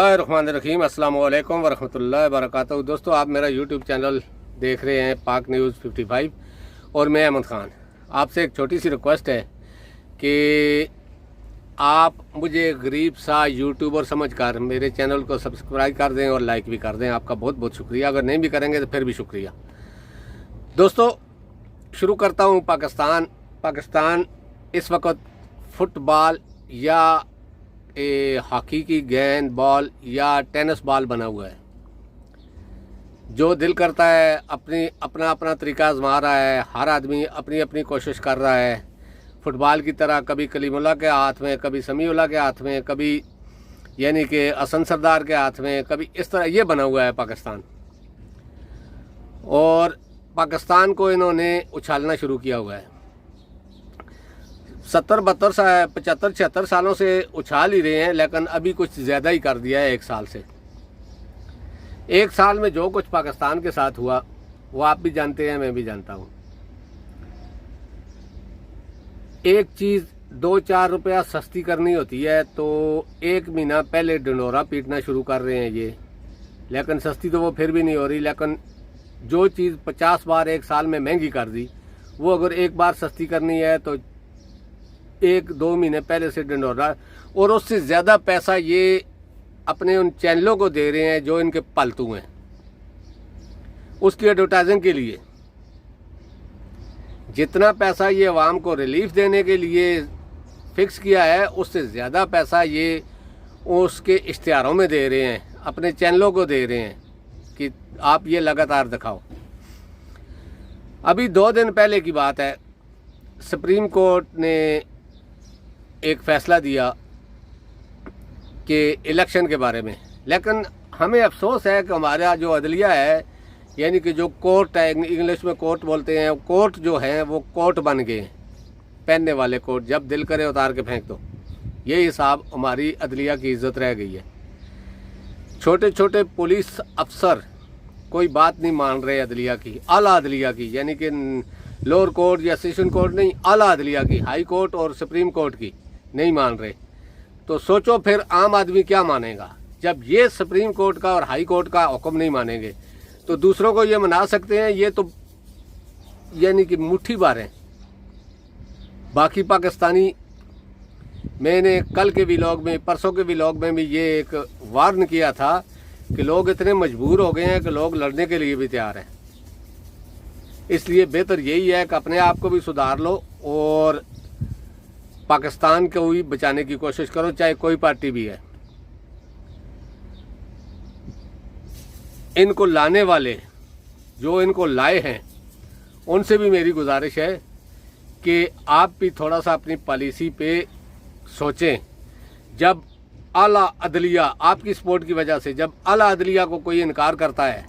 बिस्मिल्लाहिर्रहमानिर्रहीम अस्सलाम वालेकुम वरहमतुल्लाहि वबरकातुहू। दोस्तों, आप मेरा यूट्यूब चैनल देख रहे हैं पाक न्यूज़ 55 और मैं अहमद ख़ान। आपसे एक छोटी सी रिक्वेस्ट है कि आप मुझे गरीब सा यूट्यूबर समझकर मेरे चैनल को सब्सक्राइब कर दें और लाइक भी कर दें। आपका बहुत बहुत शुक्रिया। अगर नहीं भी करेंगे तो फिर भी शुक्रिया। दोस्तों, शुरू करता हूँ। पाकिस्तान इस वक्त फुटबॉल या हॉकी की गेंद बॉल या टेनिस बॉल बना हुआ है। जो दिल करता है अपना तरीका आजमा रहा है। हर आदमी अपनी अपनी कोशिश कर रहा है। फुटबॉल की तरह कभी कलीमुल्लाह के हाथ में, कभी समीउल्लाह के हाथ में, कभी यानी कि हसन सरदार के हाथ में, कभी इस तरह ये बना हुआ है पाकिस्तान। और पाकिस्तान को इन्होंने उछालना शुरू किया हुआ है। 70-72 75-76 सालों से उछाल ही रहे हैं, लेकिन अभी कुछ ज़्यादा ही कर दिया है। एक साल से, एक साल में जो कुछ पाकिस्तान के साथ हुआ वो आप भी जानते हैं, मैं भी जानता हूँ। एक चीज़ 2-4 रुपया सस्ती करनी होती है तो 1 महीना पहले ढिंढोरा पीटना शुरू कर रहे हैं ये, लेकिन सस्ती तो वो फिर भी नहीं हो रही। लेकिन जो चीज़ 50 बार एक साल में महंगी कर दी, वो अगर एक बार सस्ती करनी है तो 1-2 महीने पहले से ढिंढोरा, और उससे ज़्यादा पैसा ये अपने उन चैनलों को दे रहे हैं जो इनके पालतू हैं, उसकी एडवर्टाइजिंग के लिए। जितना पैसा ये अवाम को रिलीफ देने के लिए फिक्स किया है, उससे ज़्यादा पैसा ये उसके इश्तिहारों में दे रहे हैं, अपने चैनलों को दे रहे हैं कि आप ये लगातार दिखाओ। अभी 2 दिन पहले की बात है, सुप्रीम कोर्ट ने एक फ़ैसला दिया कि इलेक्शन के बारे में। लेकिन हमें अफसोस है कि हमारा जो अदलिया है, यानी कि जो कोर्ट है, इंग्लिश में कोर्ट बोलते हैं, कोर्ट जो है वो कोर्ट बन गए, पहनने वाले कोर्ट, जब दिल करे उतार के फेंक दो। ये हिसाब हमारी अदलिया की इज़्ज़त रह गई है। छोटे छोटे पुलिस अफसर कोई बात नहीं मान रहे अदलिया की, आला अदलिया की, यानी कि लोअर कोर्ट या सेशन कोर्ट नहीं, आला अदलिया की, हाई कोर्ट और सुप्रीम कोर्ट की नहीं मान रहे। तो सोचो फिर आम आदमी क्या मानेगा। जब ये सुप्रीम कोर्ट का और हाई कोर्ट का हुक्म नहीं मानेंगे तो दूसरों को ये मना सकते हैं। ये तो यानी कि मुट्ठी भर हैं। बाकी पाकिस्तानी, मैंने कल के व्लॉग में, परसों के व्लॉग में भी ये एक वार्न किया था कि लोग इतने मजबूर हो गए हैं कि लोग लड़ने के लिए भी तैयार हैं। इसलिए बेहतर यही है कि अपने आप को भी सुधार लो और पाकिस्तान को भी बचाने की कोशिश करो, चाहे कोई पार्टी भी है। इनको लाने वाले, जो इनको लाए हैं, उनसे भी मेरी गुजारिश है कि आप भी थोड़ा सा अपनी पॉलिसी पे सोचें। जब आला अदलिया आपकी सपोर्ट की वजह से, जब आला अदलिया को कोई इनकार करता है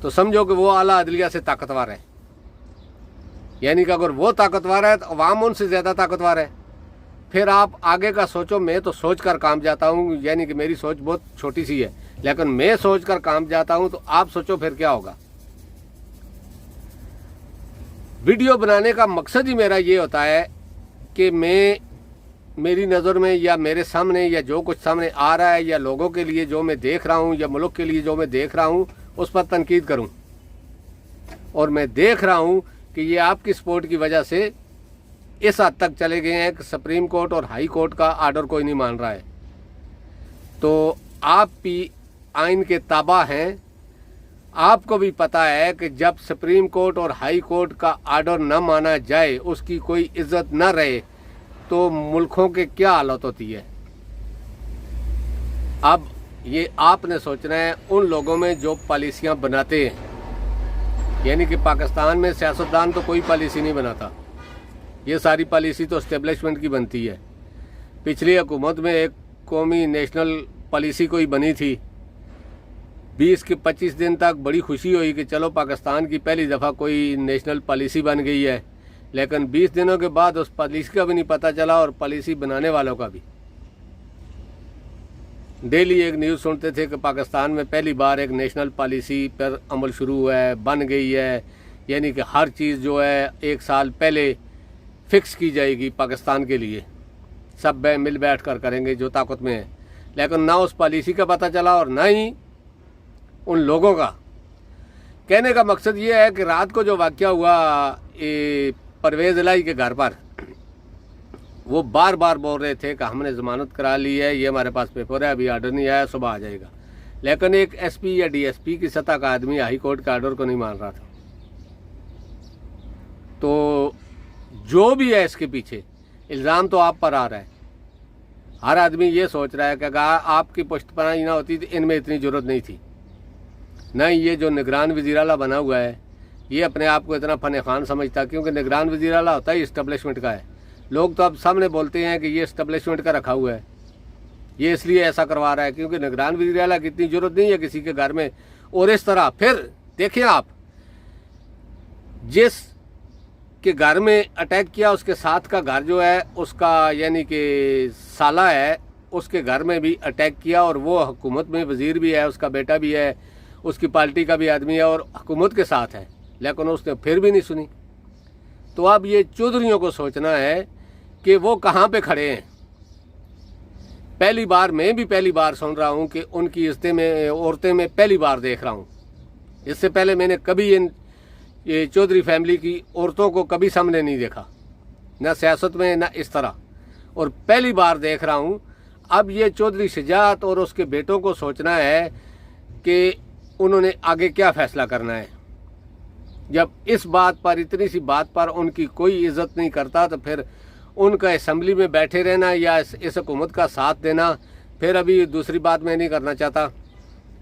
तो समझो कि वो आला अदलिया से ताकतवर है। यानी कि अगर वो ताकतवर है तो अवाम उनसे ज़्यादा ताकतवर है। फिर आप आगे का सोचो। मैं तो सोच कर काम जाता हूँ, यानी कि मेरी सोच बहुत छोटी सी है, लेकिन मैं सोच कर काम जाता हूँ। तो आप सोचो फिर क्या होगा। वीडियो बनाने का मकसद ही मेरा ये होता है कि मेरी नज़र में या मेरे सामने या जो कुछ सामने आ रहा है, या लोगों के लिए जो मैं देख रहा हूँ, या मुल्क के लिए जो मैं देख रहा हूँ, उस पर तनकीद करूँ। और मैं देख रहा हूँ कि ये आपकी सपोर्ट की वजह से इस हद तक चले गए हैं कि सुप्रीम कोर्ट और हाई कोर्ट का आर्डर कोई नहीं मान रहा है। तो आप भी आइन के ताबा हैं। आपको भी पता है कि जब सुप्रीम कोर्ट और हाई कोर्ट का आर्डर न माना जाए, उसकी कोई इज्जत न रहे, तो मुल्कों के क्या हालत होती है। अब ये आपने सोचना है उन लोगों में जो पॉलिसियां बनाते हैं। यानी कि पाकिस्तान में सियासतदान तो कोई पॉलिसी नहीं बनाता, ये सारी पॉलिसी तो एस्टेब्लिशमेंट की बनती है। पिछली हुकूमत में एक कौमी नेशनल पॉलिसी कोई बनी थी। 20 के 25 दिन तक बड़ी खुशी हुई कि चलो पाकिस्तान की पहली दफ़ा कोई नेशनल पॉलिसी बन गई है। लेकिन 20 दिनों के बाद उस पॉलिसी का भी नहीं पता चला और पॉलिसी बनाने वालों का भी। डेली एक न्यूज़ सुनते थे कि पाकिस्तान में पहली बार एक नेशनल पॉलिसी पर अमल शुरू हुआ है, बन गई है। यानी कि हर चीज़ जो है 1 साल पहले फिक्स की जाएगी पाकिस्तान के लिए। सब मिल बैठ कर करेंगे जो ताकत में है। लेकिन ना उस पॉलिसी का पता चला और ना ही उन लोगों का। कहने का मकसद ये है कि रात को जो वाक़या हुआ परवेज़ इलाही के घर पर, वो बार बार बोल रहे थे कि हमने ज़मानत करा ली है, ये हमारे पास पेपर है, अभी आर्डर नहीं आया, सुबह आ जाएगा। लेकिन एक एसपी या डीएसपी की सतह का आदमी हाई कोर्ट के आर्डर को नहीं मान रहा था। तो जो भी है इसके पीछे इल्ज़ाम तो आप पर आ रहा है। हर आदमी ये सोच रहा है कि अगर आपकी पुष्टपनाही ना होती तो इनमें इतनी ज़रूरत नहीं थी। न ये जो निगरान वज़ीर आला बना हुआ है ये अपने आप को इतना फ़न खान समझता, क्योंकि निगरान वज़ीर आला होता है इस्टेब्लिशमेंट का है। लोग तो अब सामने बोलते हैं कि ये इस्टेब्लिशमेंट का रखा हुआ है, ये इसलिए ऐसा करवा रहा है क्योंकि निगरान वज़ीर आला की इतनी ज़रूरत नहीं है किसी के घर में। और इस तरह फिर देखिए आप, जिस के घर में अटैक किया उसके साथ का घर जो है उसका यानी कि साला है, उसके घर में भी अटैक किया और वो हुकूमत में वज़ीर भी है, उसका बेटा भी है, उसकी पार्टी का भी आदमी है और हुकूमत के साथ है, लेकिन उसने फिर भी नहीं सुनी। तो अब ये चौधरियों को सोचना है कि वो कहाँ पे खड़े हैं। पहली बार, मैं भी पहली बार सुन रहा हूँ कि उनकी इज्जतें में औरतें में पहली बार देख रहा हूँ। इससे पहले मैंने कभी ये चौधरी फैमिली की औरतों को कभी सामने नहीं देखा, ना सियासत में ना इस तरह, और पहली बार देख रहा हूँ। अब ये चौधरी शुजात और उसके बेटों को सोचना है कि उन्होंने आगे क्या फ़ैसला करना है। जब इस बात पर, इतनी सी बात पर उनकी कोई इज़्ज़त नहीं करता तो फिर उनका असम्बली में बैठे रहना या इस हुकूमत का साथ देना, फिर अभी दूसरी बात मैं नहीं करना चाहता,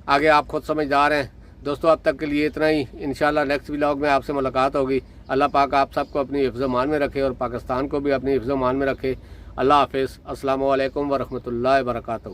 आगे आप खुद समझदार हैं। दोस्तों अब तक के लिए इतना ही, इंशाल्लाह नेक्स्ट व्लॉग में आपसे मुलाकात होगी। अल्लाह पाक आप सबको अपनी हिफ्ज़-ओ-मान में रखे और पाकिस्तान को भी अपनी हिफ्ज़-ओ-मान में रखे। अल्लाह हाफ़िज़। अस्सलामु अलैकुम व रहमतुल्लाहि व बरकातहू।